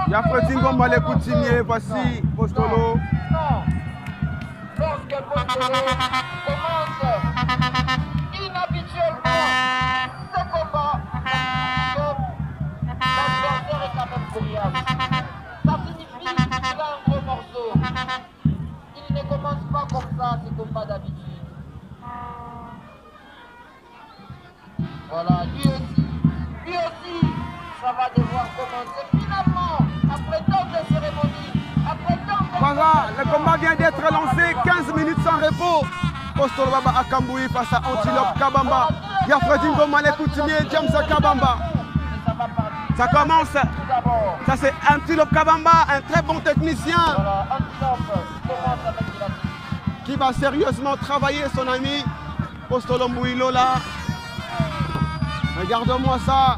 Yafreti Ngoma les coutumiers, voici Postolo. Lorsque Postolo commence inhabituellement ce combat, l'adversaire est quand même coriace. Ça signifie qu'il a un gros morceau. Il ne commence pas comme ça ses combats d'habitude. Voilà, lui aussi, ça va devoir commencer finalement, après tant de cérémonies, après tant de... Voilà, le combat vient d'être lancé, 15 minutes sans repos. Postolo Baba Akamboui face à Antilope Kabamba. Yafreti Ngoma les coutumiers, James Kabamba. Ça commence, ça c'est Antilope Kabamba, un très bon technicien. Voilà, Antilope commence avec la... Qui va sérieusement travailler son ami Postolo Mouilola. Regarde-moi ça.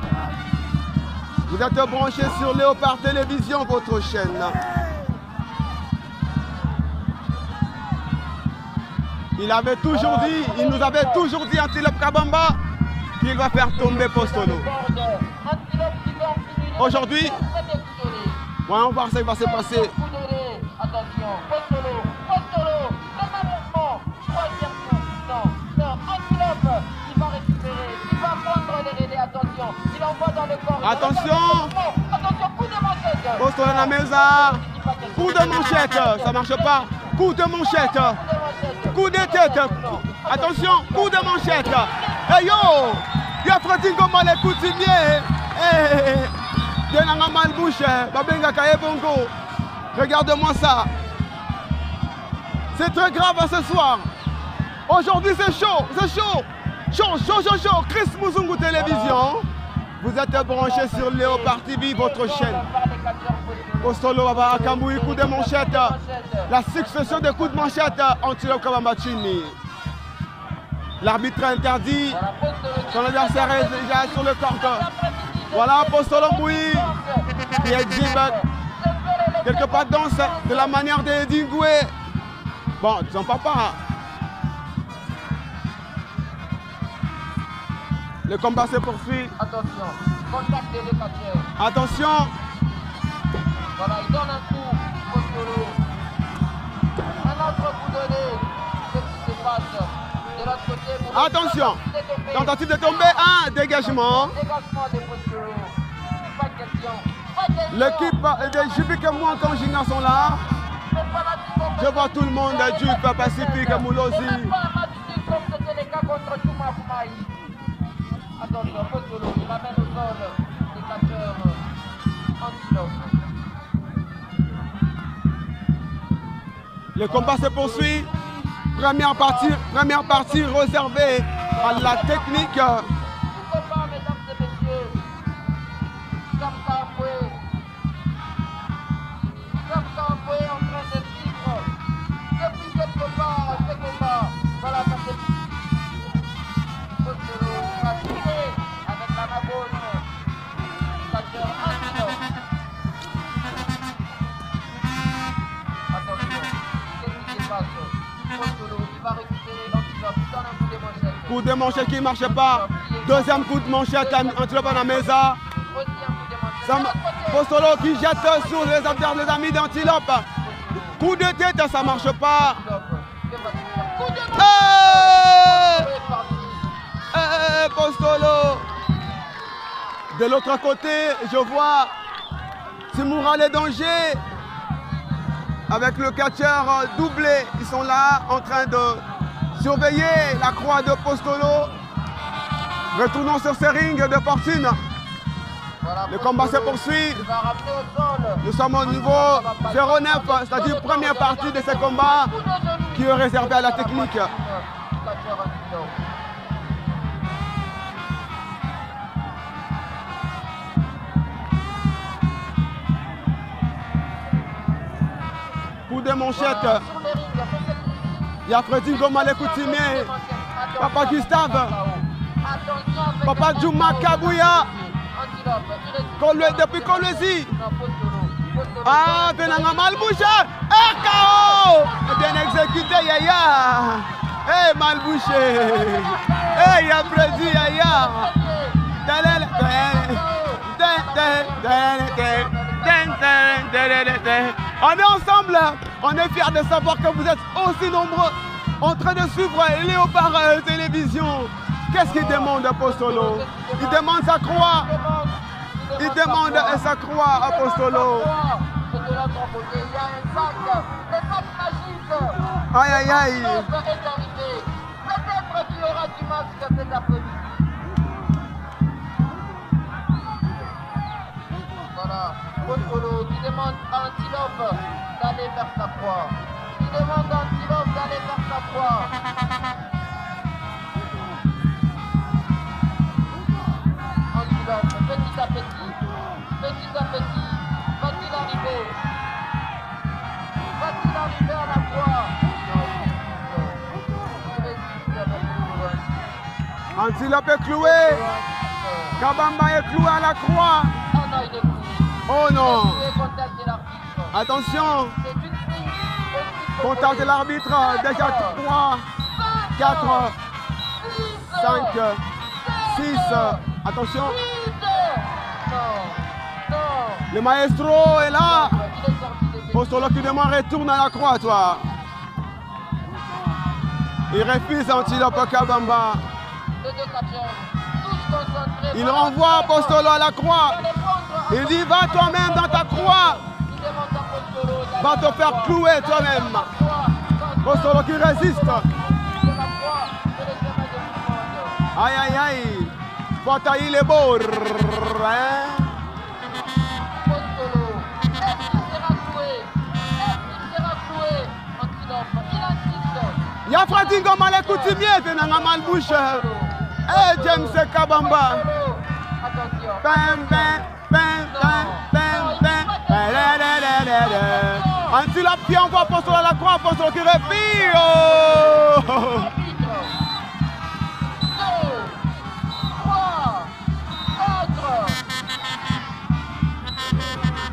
Vous êtes branchés sur Léopard Télévision, votre chaîne. Il nous avait toujours dit Antilope Kabamba qu'il va faire tomber Postolo. Aujourd'hui, on va voir ce qui va se passer. Attention, Postolo, le mouvement, troisième coup, non, Antilope, il va récupérer, il va prendre les relais, attention, il envoie dans le corps. Attention, coup de manchette. Postolo dans la mesa, coup de manchette, ça marche pas, coup de manchette, coup de tête, attention, coup de manchette. Hey yo, Yafreti Ngoma les coutumiers, Denanga Malbouche, Babenga Kaebongo. Regarde-moi ça. C'est très grave ce soir. Aujourd'hui c'est chaud, chaud. Chris Muzungu Télévision. Vous êtes branchés sur Léopard TV, votre chaîne. Postolo Baba Akamboui, coup de manchette. La succession de coups de manchette Antilope Kabamba Chini. L'arbitre interdit. Son adversaire est déjà sur le corps. Voilà Postolo Mouy qui exhibe quelque part danse de la manière de Dingoué. Bon, son papa. Le combat se poursuit. Attention, contact des deux catcheurs. Attention. Voilà, il donne un coup, Postolo. Un autre coup donné. Qu'est-ce qui se passe de l'autre côté? Attention. Tentative de tomber. Un dégagement. Dégagement de Postolo. Pas de question. L'équipe de Jupique Mouankan Jina sont là. Je vois tout le monde du Pacifique Moulosi. Comme c'était le cas contre Touma Foumaï. Attention, Postolo, il ramène au sol les catcheurs Antilope. Le combat se poursuit. Première partie réservée à la technique. Tout combat, mesdames et messieurs. Comme Kamboué en train de vivre. Depuis ce combat. Voilà, ça c'est Postolo va tirer avec la main gauche. Catcheur Antilope. Attention, qu'est-ce qui se passe? Postolo, il va récupérer Antilope, il donne un coup de manchette. Coup de manchette qui ne marche pas. Deuxième coup de manchette, Antilope à la mesa. Postolo qui jette sur les amis d'Antilope. Coup de tête, ça ne marche pas. Postolo. De l'autre côté, je vois Simoura les dangers. Avec le catcheur doublé, ils sont là en train de surveiller la croix de Postolo. Retournons sur ce ring de fortune. Le combat se poursuit. Nous sommes au niveau 09, c'est-à-dire première partie de ce combat qui est réservé à la technique. Coup de manchette. Yafreti Ngoma les coutumiers. Papa Gustave. Papa Djouma Kabouya. Depuis Kolwezi. Ah, Benanga Malbouche. RKO. Bien exécuté, Yaya. Eh, Malbouche. Eh, Yafreti, Yaya. On est ensemble, on est fiers de savoir que vous êtes aussi nombreux en train de suivre Léopard Télévision. Qu'est-ce qu'il demande Apostolo? Il demande sa croix. Il demande sa croix, Apostolo. De l'autre côté, il y a un sac, le sac magique. Aïe aïe aïe. Est arrivé. Peut-être qu'il y aura du masque cet après-midi. Voilà, Apostolo qui demande à Antilope d'aller vers sa croix. Il demande à Antilope d'aller vers sa croix. Antilope, petit à petit, va-t-il arriver? Va-t-il arriver à la croix? Antilope est cloué. Kabamba est cloué à la croix. Oh non, il est cloué. Oh non. Il est contact de l'arbitre. Attention. C'est une fille. Contact de l'arbitre. Déjà 3, 4, 5, 6. Attention. Le maestro est là. Apostolo qui demande retourne à la croix, toi. Il refuse Antilope Kabamba. Il renvoie Apostolo à la croix. Il dit va toi-même dans ta croix. Va te faire clouer toi-même. Apostolo qui résiste. Aïe aïe aïe. Bataille les bords. Il y a Fradingo mal coutumier qui n'a pas mal bouche. Eh James Kabamba. Antilope qui envoie Apostolo à la croix, Apostolo qui refile.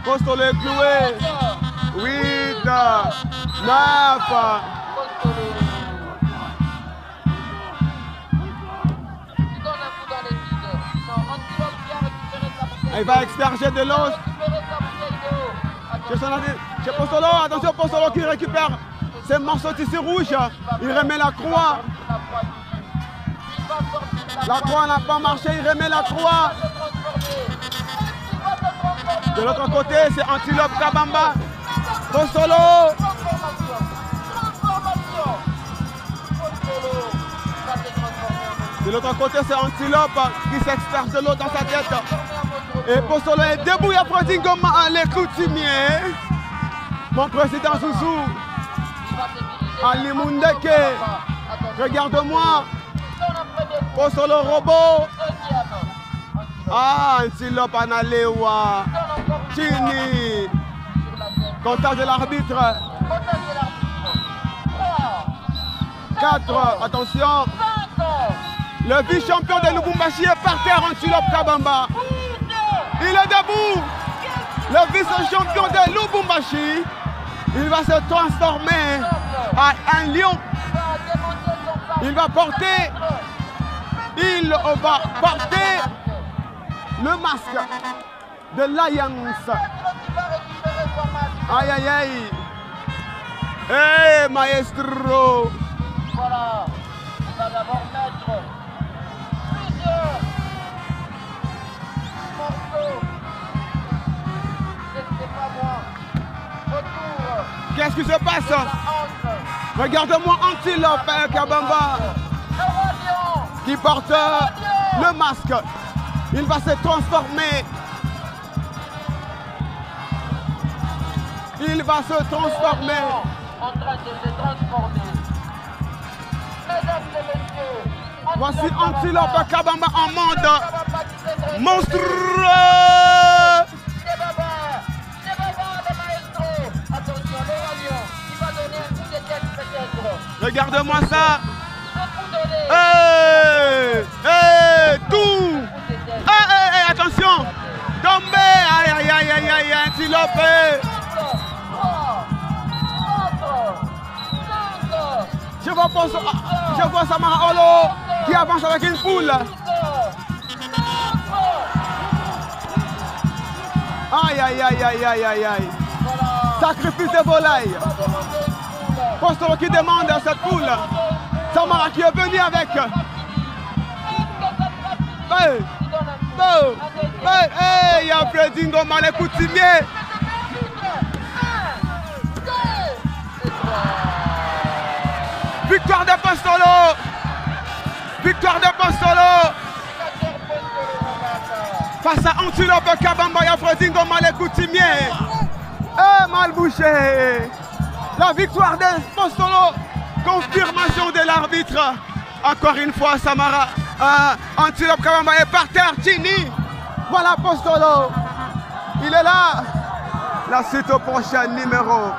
Apostolo est cloué. 8, 9. Il va experger de l'eau. Chez Apostolo, attention Apostolo qui récupère ces morceaux de tissu rouge. Il remet la croix. La croix n'a pas marché, il remet la croix. De l'autre côté, c'est Antilope Kabamba. Apostolo. De l'autre côté, c'est Antilope qui s'experce de l'eau dans sa tête. Et Apostolo est debout, il y a Fradingo les coutumiers. Mon président Zouzou. Ali Mundeke. Regarde-moi. Apostolo robot. Ah, Antilope Analewa. Chini. Contact de l'arbitre. 4, attention. Le vice-champion de Lubumbashi est par terre, Antilope Kabamba. Il est debout. Le vice-champion de Lubumbashi. Il va se transformer en un lion. Il va porter le masque de l'Alliance. Aïe aïe aïe. Hey maestro. Voilà. Il va d'abord mettre plusieurs morceaux. C'est pas moi. Retour. Qu'est-ce qui se passe? Regarde-moi Antilope Kabamba qui porte le masque. Il va se transformer. Il va se transformer. En train de se transformer. Mesdames et messieurs. Voici Antilope Kabamba en monde monstrueux. Regarde-moi ça. Hey, hey, tout. Hey, hey, hey, attention. Tombé. Aïe, aïe, aïe, aïe, aïe, Antilope. Je vois Samara Olo qui avance avec une foule. Aïe, aïe, aïe, aïe, aïe, aïe, aïe. Sacrifice de volaille. Postolo qui demande à cette poule. Samara qui est venu avec. Il y a Freddy Ngoma, les coutumiers. Victoire de Postolo. Victoire de Postolo. Face à Antilope Kabamba, il y a Freddy Ngoma, les coutumiers. Mal bouché. La victoire de Postolo. Confirmation de l'arbitre. Encore une fois, Samara. Antilope Kabamba est par terre. Chini. Voilà Postolo. Il est là. La suite au prochain numéro.